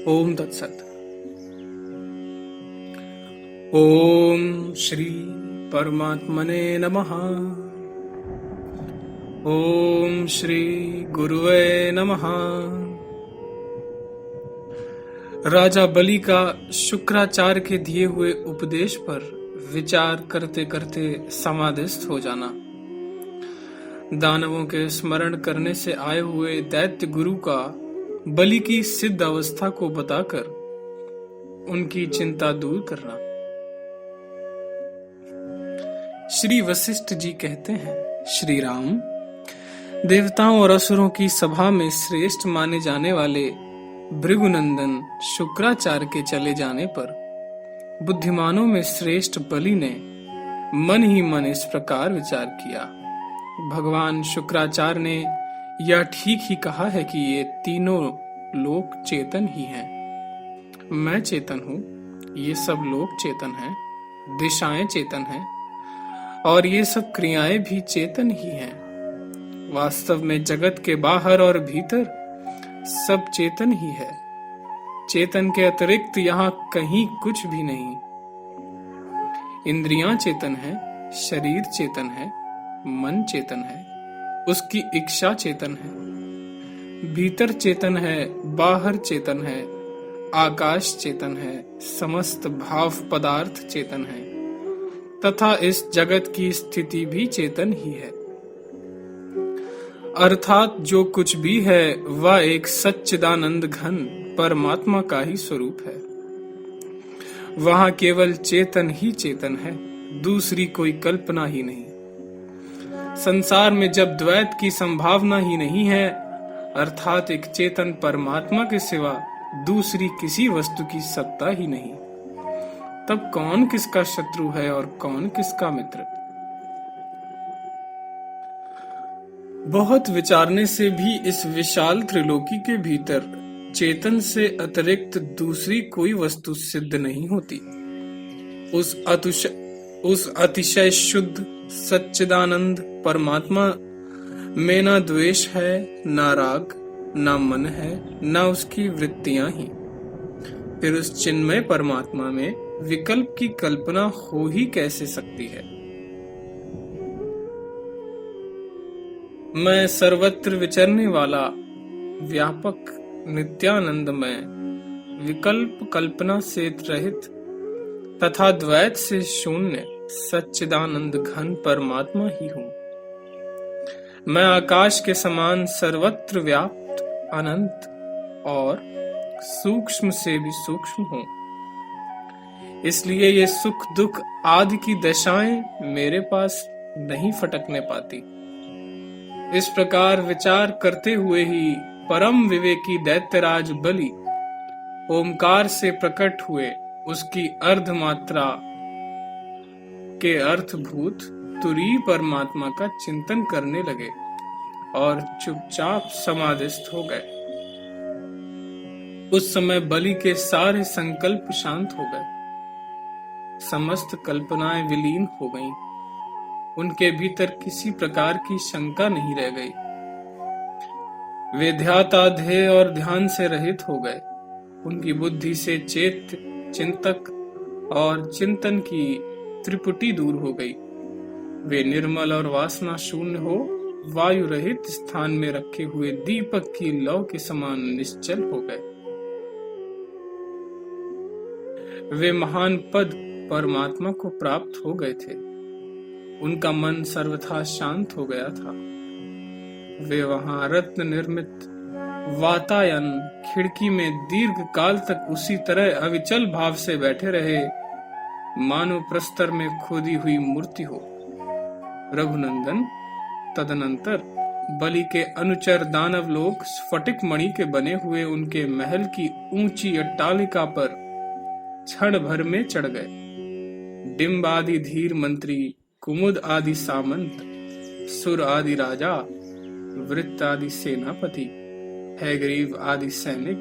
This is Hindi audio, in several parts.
ओम तत्सत। ओम श्री परमात्मने नमः। ओम श्री गुरुवे नमः। राजा बलि का शुक्राचार्य के दिए हुए उपदेश पर विचार करते करते समाधिस्थ हो जाना। दानवों के स्मरण करने से आए हुए दैत्य गुरु का बलि की सिद्ध अवस्था को बताकर उनकी चिंता दूर करना। श्री वशिष्ठ जी कहते हैं, श्री राम देवताओं और असुरों की सभा में श्रेष्ठ माने जाने वाले भृगुनंदन शुक्राचार्य के चले जाने पर बुद्धिमानों में श्रेष्ठ बलि ने मन ही मन इस प्रकार विचार किया। भगवान शुक्राचार्य ने यह ठीक ही कहा है कि ये तीनों लोक चेतन ही हैं। मैं चेतन हूँ, ये सब लोक चेतन हैं, दिशाएं चेतन हैं और ये सब क्रियाएं भी चेतन ही हैं। वास्तव में जगत के बाहर और भीतर सब चेतन ही है। चेतन के अतिरिक्त यहाँ कहीं कुछ भी नहीं। इंद्रियां चेतन है, शरीर चेतन है, मन चेतन है, उसकी इच्छा चेतन है, भीतर चेतन है, बाहर चेतन है, आकाश चेतन है, समस्त भाव पदार्थ चेतन है तथा इस जगत की स्थिति भी चेतन ही है। अर्थात जो कुछ भी है वह एक सच्चिदानंद घन परमात्मा का ही स्वरूप है। वहां केवल चेतन ही चेतन है, दूसरी कोई कल्पना ही नहीं। संसार में जब द्वैत की संभावना ही नहीं है, अर्थात एक चेतन परमात्मा के सिवा दूसरी किसी वस्तु की सत्ता ही नहीं, तब कौन किसका शत्रु है और कौन किसका मित्र। बहुत विचारने से भी इस विशाल त्रिलोकी के भीतर चेतन से अतिरिक्त दूसरी कोई वस्तु सिद्ध नहीं होती। उस अतिशय शुद्ध सच्चिदानंद परमात्मा में ना द्वेष है, ना राग, ना मन है, ना उसकी वृत्तियां ही। फिर उस चिन्मय परमात्मा में विकल्प की कल्पना हो ही कैसे सकती है। मैं सर्वत्र विचरने वाला व्यापक नित्यानंदमय विकल्प कल्पना से रहित तथा द्वैत से शून्य सच्चिदानंद घन परमात्मा ही हूँ। मैं आकाश के समान सर्वत्र व्याप्त अनंत और सूक्ष्म से भी सूक्ष्म हूँ। इसलिए ये सुख दुख आदि की दशाएं मेरे पास नहीं फटकने पाती। इस प्रकार विचार करते हुए ही परम विवेकी दैत्यराज बलि ओमकार से प्रकट हुए उसकी अर्धमात्रा के अर्थभूत तुरीय परमात्मा का चिंतन करने लगे और चुपचाप समाधिस्थ हो गए। उस समय बलि के सारे संकल्प शांत हो गए, समस्त कल्पनाएं विलीन हो गईं। उनके भीतर किसी प्रकार की शंका नहीं रह गई। वे ध्याता ध्येय और ध्यान से रहित हो गए। उनकी बुद्धि से चेत चिंतक और चिंतन की त्रिपुटी दूर हो गई। वे निर्मल और वासना शून्य हो वायु रहित स्थान में रखे हुए दीपक की लौ के समान निश्चल हो गए। वे महान पद परमात्मा को प्राप्त हो गए थे। उनका मन सर्वथा शांत हो गया था। वे वहां रत्न निर्मित वातायन खिड़की में दीर्घ काल तक उसी तरह अविचल भाव से बैठे रहे, मानो प्रस्तर में खोदी हुई मूर्ति हो। रघुनंदन तदनंतर बलि के अनुचर दानव लोग स्फटिक मणि के बने हुए उनके महल की ऊंची अट्टालिका पर क्षण भर में चढ़ गए। डिंब आदि धीर मंत्री, कुमुद आदि सामंत, सुर आदि राजा, वृत्त आदि सेनापति, हैग्रीव आदि सैनिक,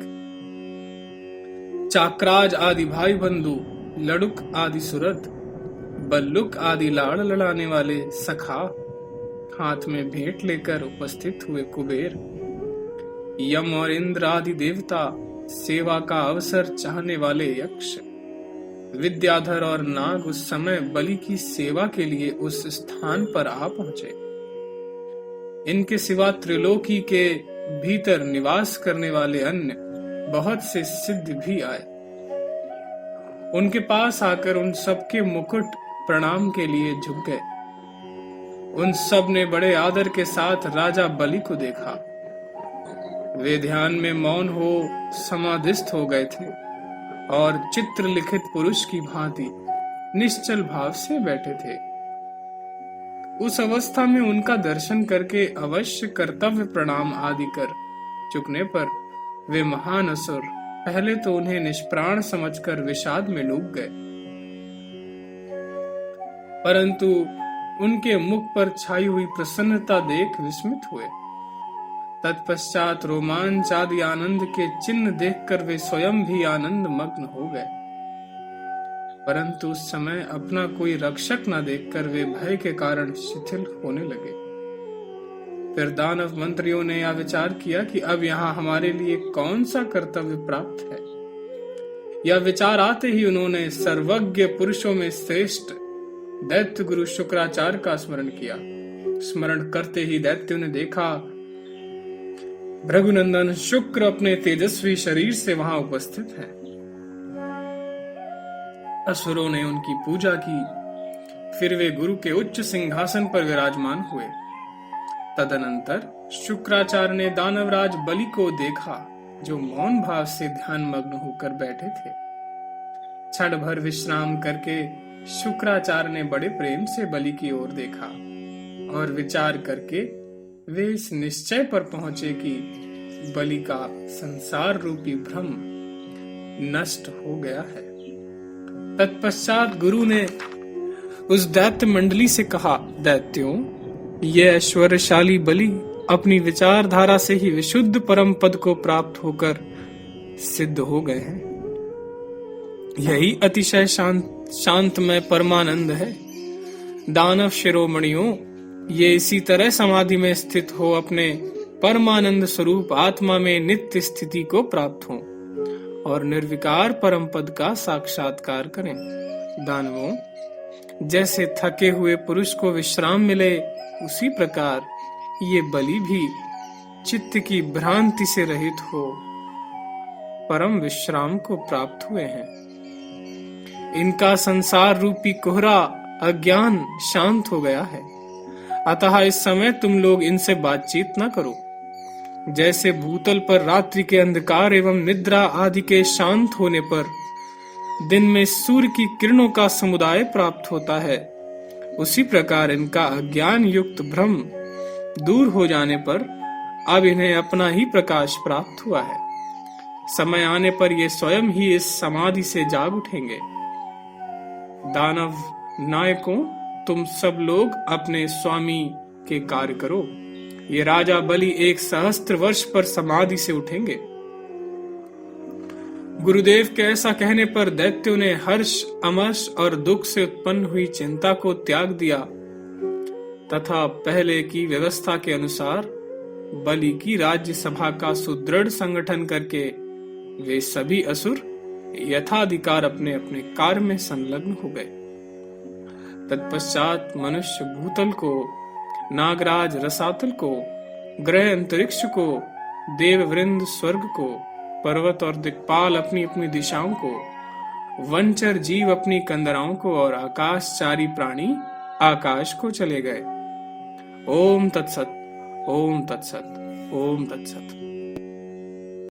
चाक्राज आदि भाई बंधु, लड़ुक आदि सुरत, बल्लुक आदि लाड़ लड़ाने वाले सखा, हाथ में भेंट लेकर उपस्थित हुए कुबेर, यम और इंद्र आदि देवता, सेवा का अवसर चाहने वाले यक्ष, विद्याधर और नाग उस समय बलि की सेवा के लिए उस स्थान पर आ पहुंचे। इनके सिवा त्रिलोकी के भीतर निवास करने वाले अन्य बहुत से सिद्ध भी आए। उनके पास आकर उन सबके मुकुट प्रणाम के लिए झुक गए। उन सब ने बड़े आदर के साथ राजा बलि को देखा। वे ध्यान में मौन हो समाधिस्थ हो गए थे और चित्र लिखित पुरुष की भांति निश्चल भाव से बैठे थे। उस अवस्था में उनका दर्शन करके अवश्य कर्तव्य प्रणाम आदि कर चुकने पर वे महान असुर पहले तो उन्हें निष्प्राण समझकर विषाद में डूब गए, परंतु उनके मुख पर छाई हुई प्रसन्नता देख विस्मित हुए। तत्पश्चात रोमांच आदि आनंद के चिन्ह देखकर वे स्वयं भी आनंद मग्न हो गए, परंतु उस समय अपना कोई रक्षक न देखकर वे भय के कारण शिथिल होने लगे। फिर दानव मंत्रियों ने यह विचार किया कि अब यहाँ हमारे लिए कौन सा कर्तव्य प्राप्त है। यह विचार आते ही उन्होंने सर्वज्ञ पुरुषों में श्रेष्ठ दैत्य गुरु शुक्राचार्य का स्मरण किया। स्मरण करते ही दैत्यों ने देखा भृगुनंदन शुक्र अपने तेजस्वी शरीर से वहां उपस्थित है। असुरों ने उनकी पूजा की। फिर वे गुरु के उच्च सिंहासन पर विराजमान हुए। तदनंतर शुक्राचार्य ने दानवराज बलि को देखा, जो मौन भाव से ध्यान मग्न होकर बैठे थे। क्षण भर विश्राम करके शुक्राचार्य ने बड़े प्रेम से बलि की ओर देखा और विचार करके वे इस निश्चय पर पहुंचे कि बलि का संसार रूपी भ्रम नष्ट हो गया है। तत्पश्चात गुरु ने उस दैत्य मंडली से कहा, दैत्यों, ये ऐश्वर्यशाली बलि अपनी विचारधारा से ही विशुद्ध परम पद को प्राप्त होकर सिद्ध हो गए हैं। यही अतिशय शांतमय परमानंद है। दानव शिरोमणियों, ये इसी तरह समाधि में स्थित हो अपने परमानंद स्वरूप आत्मा में नित्य स्थिति को प्राप्त हो और निर्विकार परम पद का साक्षात्कार करें। दानवों, जैसे थके हुए पुरुष को विश्राम मिले, उसी प्रकार ये बलि भी चित्त की भ्रांति से रहित हो परम विश्राम को प्राप्त हुए हैं। इनका संसार रूपी कोहरा अज्ञान शांत हो गया है, अतः इस समय तुम लोग इनसे बातचीत न करो। जैसे भूतल पर रात्रि के अंधकार एवं निद्रा आदि के शांत होने पर दिन में सूर्य की किरणों का समुदाय प्राप्त होता है, उसी प्रकार इनका अज्ञान युक्त भ्रम दूर हो जाने पर अब इन्हें अपना ही प्रकाश प्राप्त हुआ है। समय आने पर ये स्वयं ही इस समाधि से जाग उठेंगे। दानव नायकों, तुम सब लोग अपने स्वामी के कार्य करो। ये राजा बलि 1 सहस्त्र वर्ष पर समाधि से उठेंगे। गुरुदेव के ऐसा कहने पर दैत्यों ने हर्ष, अमर्ष और दुख से उत्पन्न हुई चिंता को त्याग दिया तथा पहले की व्यवस्था के अनुसार बलि की राज्य सभा का सुदृढ़ संगठन करके वे सभी असुर यथाधिकार अपने अपने कार्य में संलग्न हो गए। तत्पश्चात मनुष्य भूतल को, नागराज रसातल को, ग्रह अंतरिक्ष को, देववृंद स्वर्ग को, पर्वत और दिक्पाल अपनी अपनी दिशाओं को, वंचर जीव अपनी कंदराओं को और आकाशचारी प्राणी आकाश को चले गए। ओम तत्सत, ओम तत्सत, ओम तत्सत।